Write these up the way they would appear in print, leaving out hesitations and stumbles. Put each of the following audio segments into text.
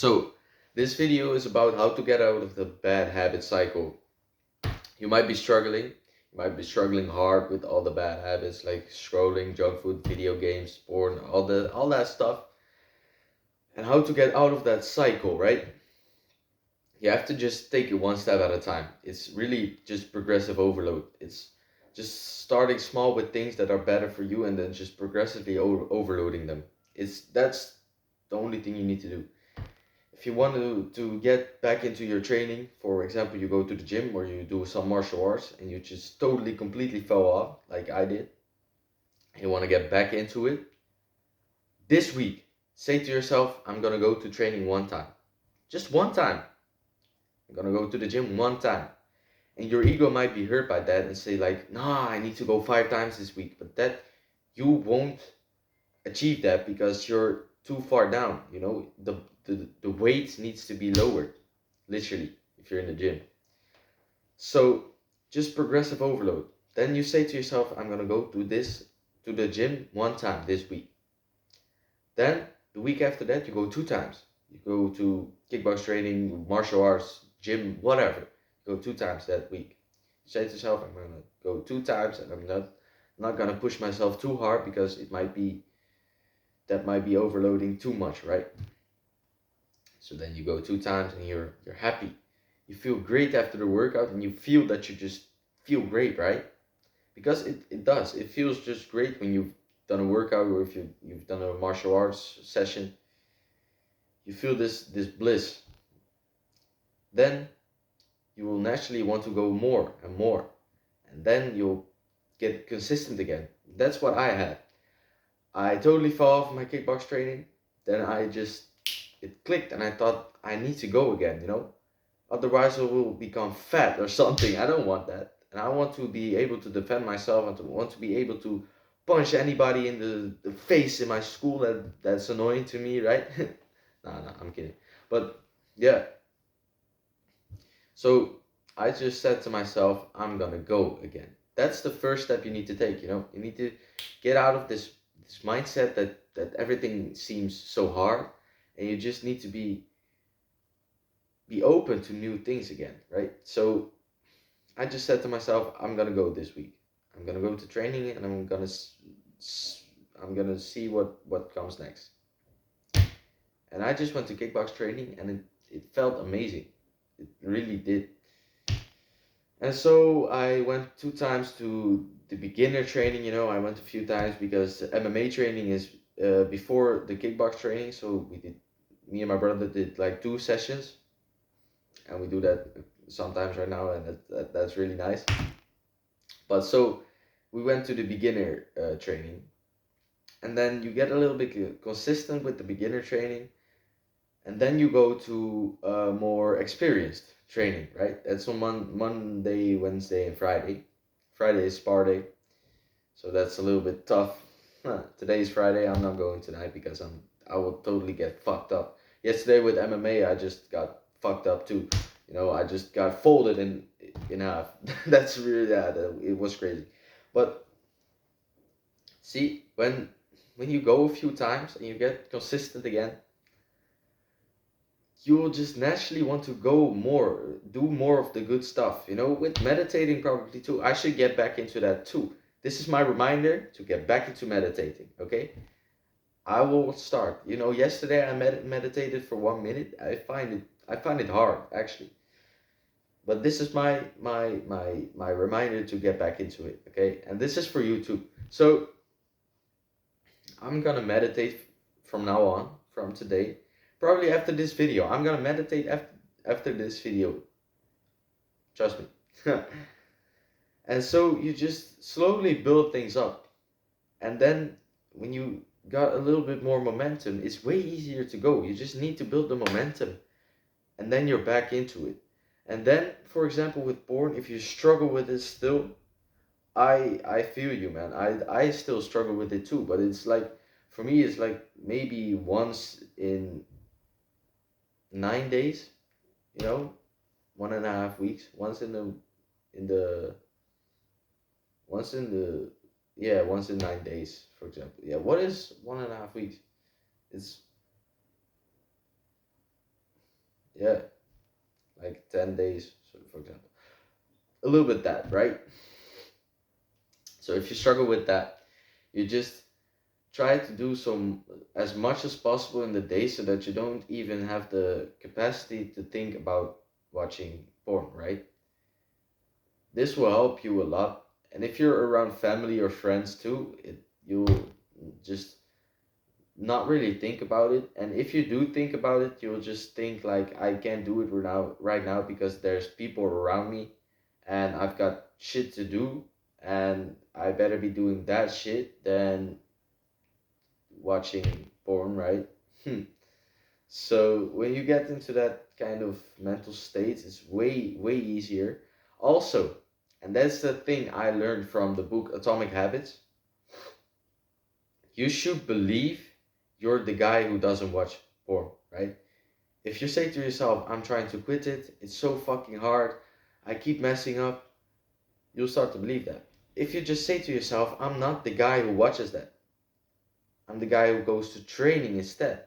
So, this video is about how to get out of the bad habit cycle. You might be struggling. You might be struggling hard with all the bad habits like scrolling, junk food, video games, porn, all that stuff. And how to get out of that cycle, right? You have to just take it one step at a time. It's really just progressive overload. It's just starting small with things that are better for you and then just progressively overloading them. That's the only thing you need to do. If you want to get back into your training, for example, you go to the gym or you do some martial arts and you just totally completely fell off like I did, and you want to get back into it, this week say to yourself, I'm going to go to training one time, just one time. I'm going to go to the gym one time. And your ego might be hurt by that and say like, nah, I need to go 5 times this week, but that you won't achieve that because you're too far down. The weight needs to be lowered, literally, if you're in the gym. So just progressive overload. Then you say to yourself, I'm gonna go to the gym one time this week. Then the week after that you go 2 times. You go to kickbox training, martial arts, gym, whatever. You go 2 times that week. You say to yourself, I'm gonna go 2 times and I'm not gonna push myself too hard because that might be overloading too much, right? So then you go 2 times and you're happy. You feel great after the workout and you feel that you just feel great, right? Because it does. It feels just great when you've done a workout or if you've done a martial arts session. You feel this bliss. Then you will naturally want to go more and more. And then you'll get consistent again. That's what I had. I totally fell off my kickbox training. Then it clicked and I thought I need to go again. Otherwise I will become fat or something. I don't want that. And I want to be able to defend myself and to want to be able to punch anybody in the face in my school that's annoying to me, right? No, I'm kidding. But yeah, so I just said to myself, I'm gonna go again. That's the first step you need to take. You need to get out of this mindset that everything seems so hard, and you just need to be open to new things again, right? So I just said to myself, I'm gonna go this week. I'm gonna go to training, and I'm gonna see what comes next. And I just went to kickbox training, and it felt amazing. It really did. And so I went 2 times to the beginner training. I went a few times because MMA training is before the kickbox training. So me and my brother did like 2 sessions, and we do that sometimes right now, and that's really nice. But so we went to the beginner training, and then you get a little bit consistent with the beginner training, and then you go to more experienced training, right? That's on Monday, Wednesday, and Friday. Friday is spar day, so that's a little bit tough. Today's Friday. I'm not going tonight because I will totally get fucked up. Yesterday with MMA, I just got fucked up too. I just got folded in half. That's really it was crazy. But see, when you go a few times and you get consistent again, you will just naturally want to go more, do more of the good stuff. With meditating probably too. I should get back into that too. This is my reminder to get back into meditating, okay? I will start. Yesterday I meditated for 1 minute. I find it hard actually. But this is my reminder to get back into it, okay? And this is for you too. So I'm gonna meditate from now on, from today. Probably after this video. I'm gonna meditate after this video. Trust me. And so you just slowly build things up. And then when you got a little bit more momentum, it's way easier to go. You just need to build the momentum. And then you're back into it. And then, for example, with porn, if you struggle with it still, I feel you, man. I still struggle with it too, but it's like for me it's like maybe once in 9 days, you know, 1.5 weeks. In the once in the yeah, once in 9 days, for example. Yeah, what is 1.5 weeks? It's yeah, like 10 days, so for example. A little bit that, right? So if you struggle with that, you just try to do some as much as possible in the day so that you don't even have the capacity to think about watching porn, right? This will help you a lot. And if you're around family or friends too, you'll just not really think about it. And if you do think about it, you'll just think like I can't do it right now because there's people around me and I've got shit to do and I better be doing that shit than watching porn, right? So when you get into that kind of mental state, it's way easier. Also, and that's the thing I learned from the book Atomic Habits, you should believe you're the guy who doesn't watch porn, right? If you say to yourself, I'm trying to quit it, it's so fucking hard, I keep messing up, you'll start to believe that. If you just say to yourself, I'm not the guy who watches that, I'm the guy who goes to training instead,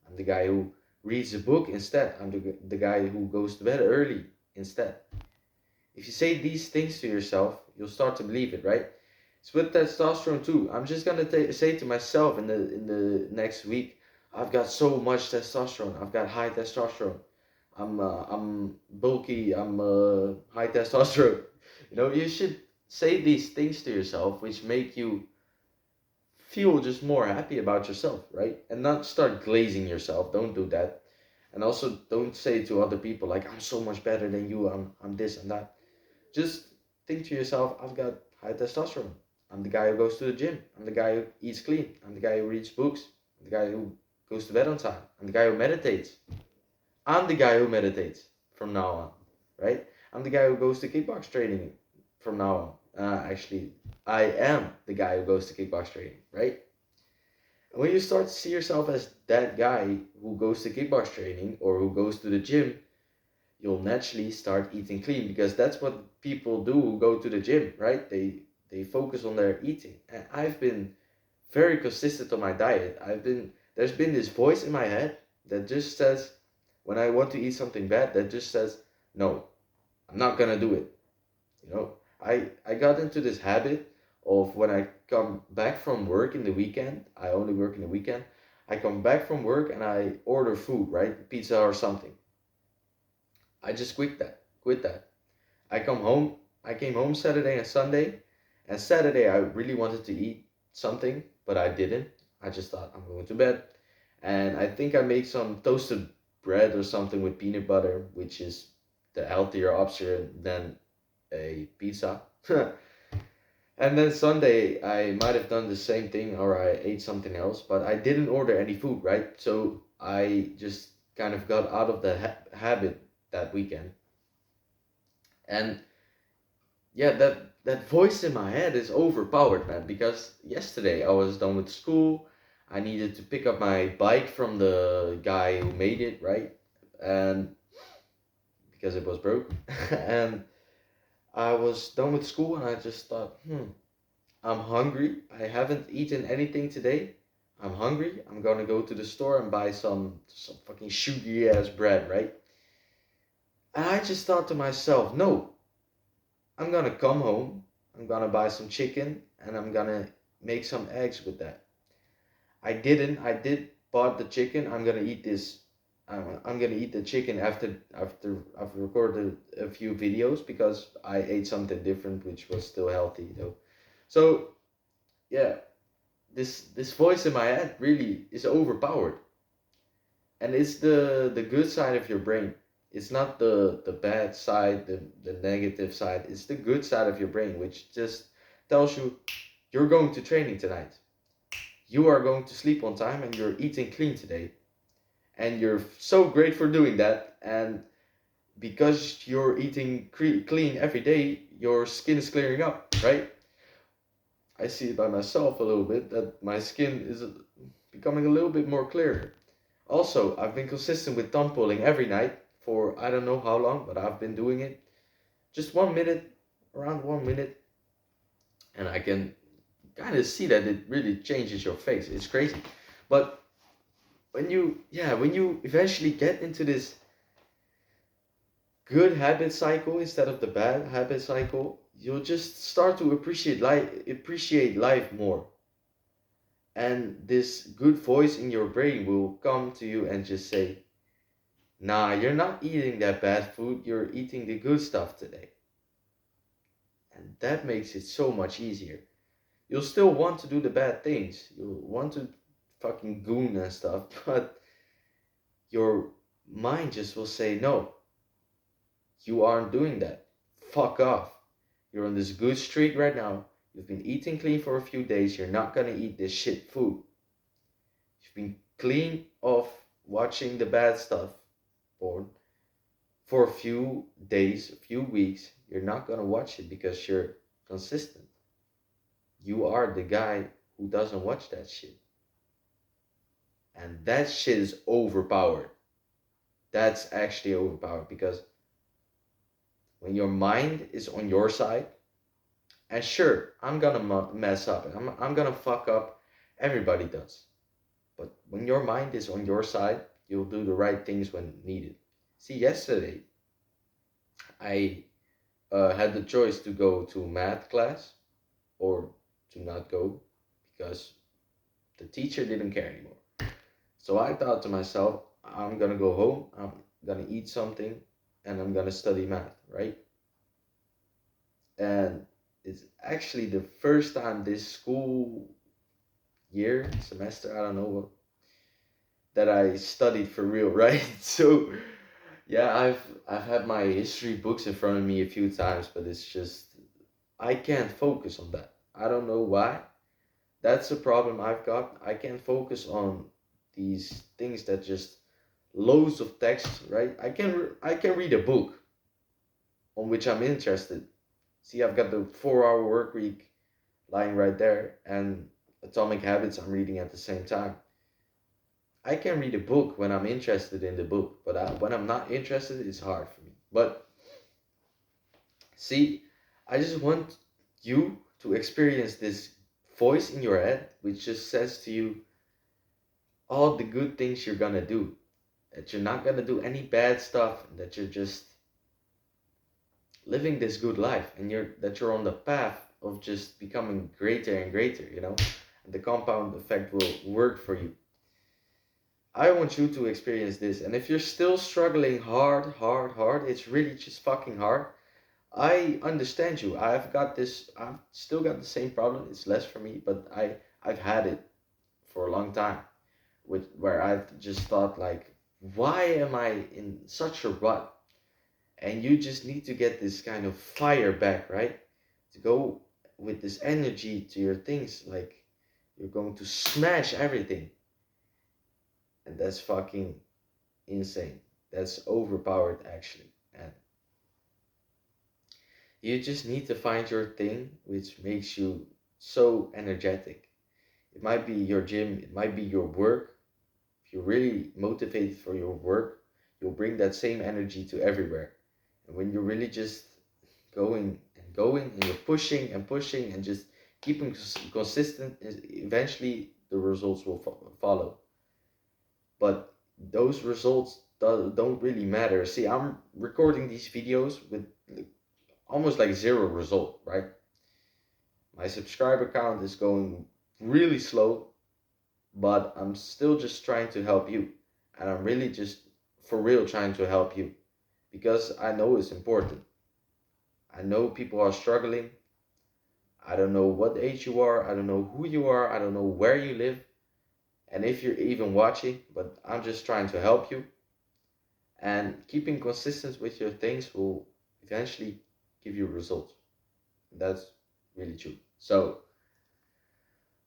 I'm the guy who reads a book instead, I'm the guy who goes to bed early instead. If you say these things to yourself, you'll start to believe it, right? It's with testosterone too. I'm just gonna say to myself in the next week, I've got so much testosterone. I've got high testosterone. I'm bulky. I'm high testosterone. You should say these things to yourself, which make you feel just more happy about yourself, right? And not start glazing yourself. Don't do that. And also don't say to other people like I'm so much better than you. I'm this and that. Just think to yourself, I've got high testosterone. I'm the guy who goes to the gym. I'm the guy who eats clean. I'm the guy who reads books. I'm the guy who goes to bed on time. I'm the guy who meditates. I'm the guy who meditates from now on, right? I'm the guy who goes to kickbox training from now on. Actually, I am the guy who goes to kickbox training, right? And when you start to see yourself as that guy who goes to kickbox training or who goes to the gym, you'll naturally start eating clean because that's what people do who go to the gym, right? They focus on their eating. And I've been very consistent on my diet. There's been this voice in my head that just says when I want to eat something bad that just says no, I'm not gonna do it. I got into this habit of when I come back from work in the weekend, I only work in the weekend. I come back from work and I order food, right? Pizza or something. I just quit that. I come home. I came home Saturday and Sunday, and Saturday I really wanted to eat something, but I didn't. I just thought I'm going to bed, and I think I made some toasted bread or something with peanut butter, which is the healthier option than a pizza. And then Sunday I might have done the same thing, or I ate something else, but I didn't order any food, right? So I just kind of got out of the habit that weekend, and yeah, that voice in my head is overpowered, man, because yesterday I was done with school. I needed to pick up my bike from the guy who made it, right? And because it was broke. And I was done with school and I just thought, I'm hungry. I haven't eaten anything today. I'm hungry. I'm gonna go to the store and buy some fucking sugary ass bread, right? And I just thought to myself, no, I'm gonna come home, I'm gonna buy some chicken, and I'm gonna make some eggs with that. I didn't. I did bought the chicken. I'm gonna eat this. I'm gonna eat the chicken after I've recorded a few videos because I ate something different which was still healthy though. So yeah, this voice in my head really is overpowered, and it's the good side of your brain. It's not the bad side, the negative side. It's the good side of your brain which just tells you you're going to training tonight, you are going to sleep on time, and you're eating clean today, and you're so great for doing that. And because you're eating clean every day, your skin is clearing up, right? I see it by myself a little bit that my skin is becoming a little bit more clear. Also, I've been consistent with thumb pulling every night for I don't know how long, but I've been doing it. Just 1 minute, around 1 minute, and I can kind of see that it really changes your face. It's crazy. But when you eventually get into this good habit cycle instead of the bad habit cycle, you'll just start to appreciate life more. And this good voice in your brain will come to you and just say, nah, you're not eating that bad food, you're eating the good stuff today. And that makes it so much easier. You'll still want to do the bad things. You'll want to fucking goon and stuff, but your mind just will say, no, you aren't doing that. Fuck off. You're on this good streak right now. You've been eating clean for a few days. You're not gonna eat this shit food. You've been clean off watching the bad stuff porn for a few days, a few weeks. You're not gonna watch it because you're consistent. You are the guy who doesn't watch that shit. And that shit is overpowered. That's actually overpowered because when your mind is on your side, and sure, I'm gonna mess up, I'm gonna fuck up, everybody does. But when your mind is on your side, you'll do the right things when needed. See, yesterday, I had the choice to go to math class or to not go because the teacher didn't care anymore. So I thought to myself, I'm gonna go home, I'm gonna eat something, and I'm gonna study math, right? And it's actually the first time this school year, semester, I don't know, that I studied for real, right? So yeah, I've had my history books in front of me a few times, but it's just I can't focus on that. I don't know why. That's a problem I've got. I can't focus on these things that just loads of text, right? I can read a book on which I'm interested. See, I've got the 4 hour work week lying right there and Atomic Habits I'm reading at the same time. I can read a book when I'm interested in the book, but when I'm not interested, it's hard for me. But see, I just want you to experience this voice in your head which just says to you all the good things you're gonna do, that you're not gonna do any bad stuff, and that you're just living this good life, and you're on the path of just becoming greater and greater, and the compound effect will work for you. I want you to experience this. And if you're still struggling hard, it's really just fucking hard. I understand you. I've still got the same problem. It's less for me, but I've had it for a long time where I've just thought like, why am I in such a rut? And you just need to get this kind of fire back, right? To go with this energy to your things, like you're going to smash everything. And that's fucking insane. That's overpowered actually. And you just need to find your thing which makes you so energetic. It might be your gym, it might be your work. If you're really motivated for your work, you'll bring that same energy to everywhere. And when you're really just going and you're pushing and pushing and just keeping consistent, eventually the results will follow. But those results don't really matter. See, I'm recording these videos with almost like zero result, right? My subscriber count is going really slow, but I'm still just trying to help you. And I'm really just for real trying to help you because I know it's important. I know people are struggling. I don't know what age you are. I don't know who you are. I don't know where you live. And if you're even watching, but I'm just trying to help you. And keeping consistent with your things will eventually give you results. That's really true. So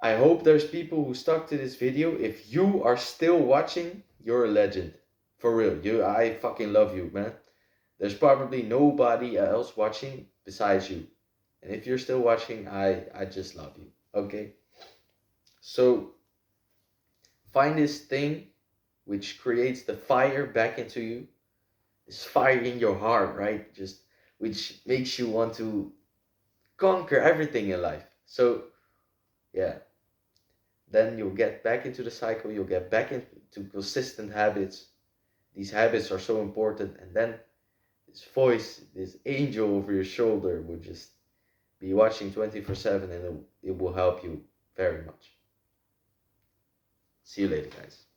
I hope there's people who stuck to this video. If you are still watching, you're a legend. For real. I fucking love you, man. There's probably nobody else watching besides you. And if you're still watching, I just love you. Okay? So find this thing which creates the fire back into you. This fire in your heart, right? Just which makes you want to conquer everything in life. So yeah, then you'll get back into the cycle, you'll get back into consistent habits. These habits are so important, and then this voice, this angel over your shoulder would just be watching 24/7, and it will help you very much. See you later, guys.